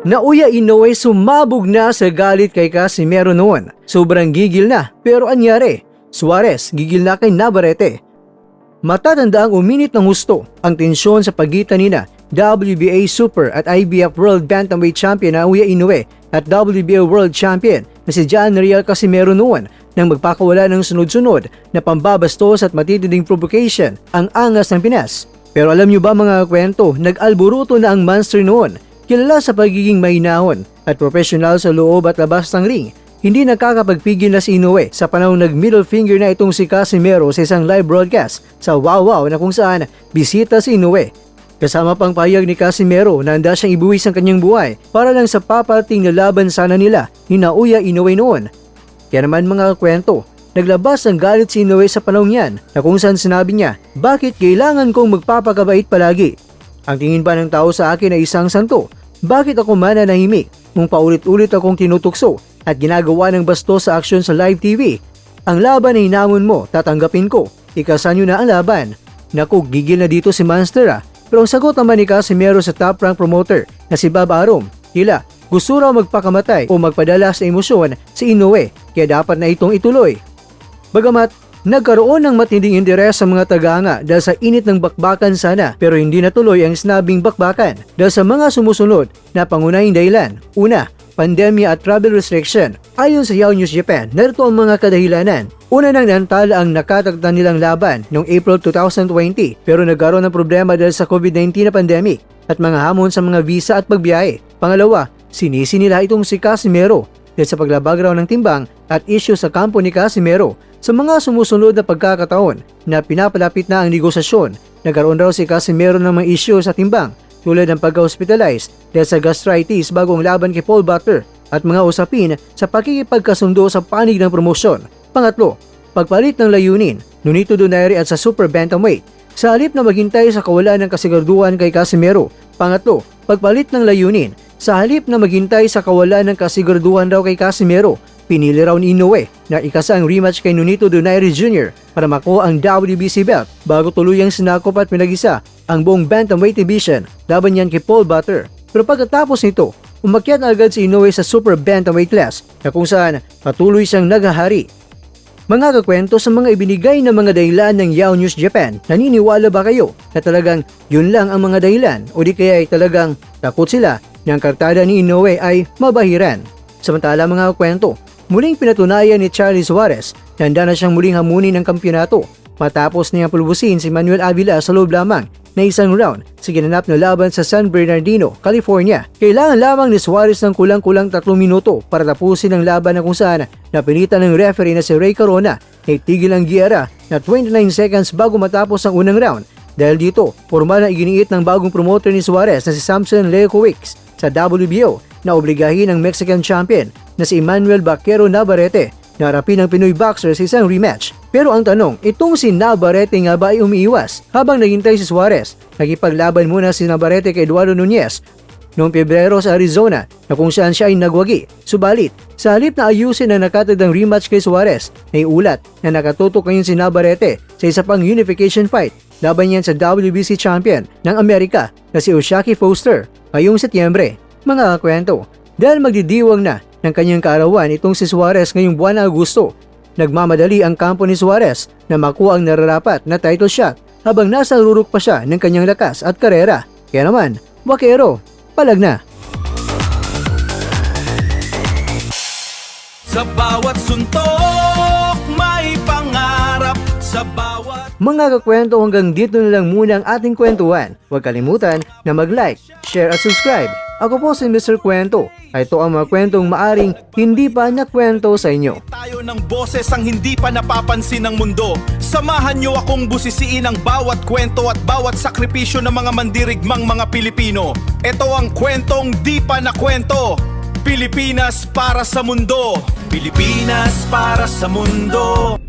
Naoya Inoue sumabog na sa galit kay Casimero noon. Sobrang gigil na, pero anyari? Suarez gigil na kay Navarrete. Matatanda ang uminit ng husto ang tensyon sa pagitan nina WBA Super at IBF World Bantamweight Champion Naoya Inoue at WBO World Champion na si John Riel Casimero noon nang magpakawala ng sunod-sunod na pambabastos at matitinding provocation ang angas ng Pinas. Pero alam nyo ba mga kwento, nag-alburuto na ang monster noon. Kilala sa pagiging mahinahon at profesional sa loob at labas ng ring, hindi nakakapagpigil na si Inoue sa panahong nag-middle finger na itong si Casimero sa isang live broadcast sa WowWow na kung saan bisita si Inoue. Kasama pang pahayag ni Casimero na handa siyang ibuwis ang kanyang buhay para lang sa papating na laban sana nila ni Naoya Inoue noon. Kaya naman mga kwento, naglabas ang galit si Inoue sa panahong yan na kung saan sinabi niya, bakit kailangan kong magpapakabait palagi? Ang tingin pa ng tao sa akin ay isang santo. Bakit ako mananahimik kung paulit-ulit akong tinutukso at ginagawa ng bastos sa aksyon sa live TV? Ang laban na hinamon mo, tatanggapin ko. Ikasan nyo na ang laban. Naku, gigil na dito si Monster ah. Pero ang sagot naman ni Casimero sa top rank promoter na si Bob Arum, tila gusto raw magpakamatay o magpadala sa emosyon si Inoue kaya dapat na itong ituloy. Bagamat nagkaroon ng matinding interes sa mga tagahanga dahil sa init ng bakbakan sana pero hindi natuloy ang sinabing bakbakan dahil sa mga sumusunod na pangunahing dahilan. Una, pandemya at travel restriction. Ayon sa Yahoo News Japan, narito ang mga kadahilanan. Una nang nantala ang nakatagtan nilang laban noong April 2020 pero nagkaroon ng problema dahil sa COVID-19 na pandemic at mga hamon sa mga visa at pagbiyahe. Pangalawa, sinisi nila itong si Casimero dahil sa paglabag raw ng timbang at issue sa kampo ni Casimero. Sa mga sumusunod na pagkakataon na pinapalapit na ang negosasyon, nagkaroon raw si Casimero ng mga issue sa timbang tulad ng pagka-hospitalize dahil sa gastritis bago ang laban kay Paul Butler at mga usapin sa pakikipagkasundo sa panig ng promosyon. Pangatlo, pagpalit ng layunin, Nonito Donaire at sa Super Bantamweight. Sa halip na maghintay sa kawalan ng kasiguraduhan kay Casimero. Pangatlo, pagpalit ng layunin. Sa halip na maghintay sa kawalan ng kasiguraduhan raw kay Casimero, pinili raw ni Inoue na ikasa ang rematch kay Nonito Donaire Jr. para makuha ang WBC belt bago tuluyang sinakop at pinag-isa ang buong Bantamweight division laban niyan kay Paul Butler. Pero pagkatapos nito, umakyat na agad si Inoue sa Super Bantamweight class na kung saan patuloy siyang naghahari. Mga kakwento sa mga ibinigay na mga dahilan ng Yahoo News Japan, naniniwala ba kayo na talagang yun lang ang mga dahilan o di kaya ay talagang takot sila na ang kartada ni Inoue ay mabahiran? Samantala mga kakwento, muling pinatunayan ni Charlie Suarez na handa na siyang muling hamunin ng kampyonato matapos niyang pulubusin si Manuel Avila sa loob lamang na isang round sa ginanap na laban sa San Bernardino, California. Kailangan lamang ni Suarez ng kulang-kulang 3 minuto para tapusin ang laban na kung saan napilitan ng referee na si Ray Corona na itigil ang giyera na 29 seconds bago matapos ang unang round. Dahil dito, formal na iginiit ng bagong promoter ni Suarez na si Samson Lewkowicz sa WBO na obligahin ang Mexican champion na si Emmanuel Baquero Navarrete na harapin ang Pinoy boxer sa isang rematch. Pero ang tanong, itong si Navarrete nga ba ay umiiwas? Habang naghintay si Suarez, nagipaglaban muna si Navarrete kay Eduardo Nunez noong Pebrero sa Arizona na kung saan siya ay nagwagi. Subalit, sa halip na ayusin ang nakatagdang rematch kay Suarez, may ulat na nakatutok ngayon si Navarrete sa isa pang unification fight laban niyan sa WBC champion ng Amerika na si Oshaki Foster ngayong Setyembre. Mga kakwento, dahil magdidiwang na ng kanyang kaarawan itong si Suarez ngayong buwan ng Agosto, nagmamadali ang kampo ni Suarez na makuha ang nararapat na title shot habang nasa rurok pa siya ng kanyang lakas at karera. Kaya naman, Baquero, palag na! Sa bawat suntok, may pangarap. Sa bawat... Mga kakwento, hanggang dito na lang muna ang ating kwentuhan. Huwag kalimutan na mag-like, share at subscribe. Ako po si Mr. Kwento. Ito ang mga kwentong maaring hindi pa nakwento sa inyo. Tayo ng boses ang hindi pa napapansin ng mundo. Samahan niyo akong busisiin ang bawat kwento at bawat sakripisyo ng mga mandirigmang mga Pilipino. Ito ang kwentong di pa nakwento. Pilipinas para sa mundo. Pilipinas para sa mundo.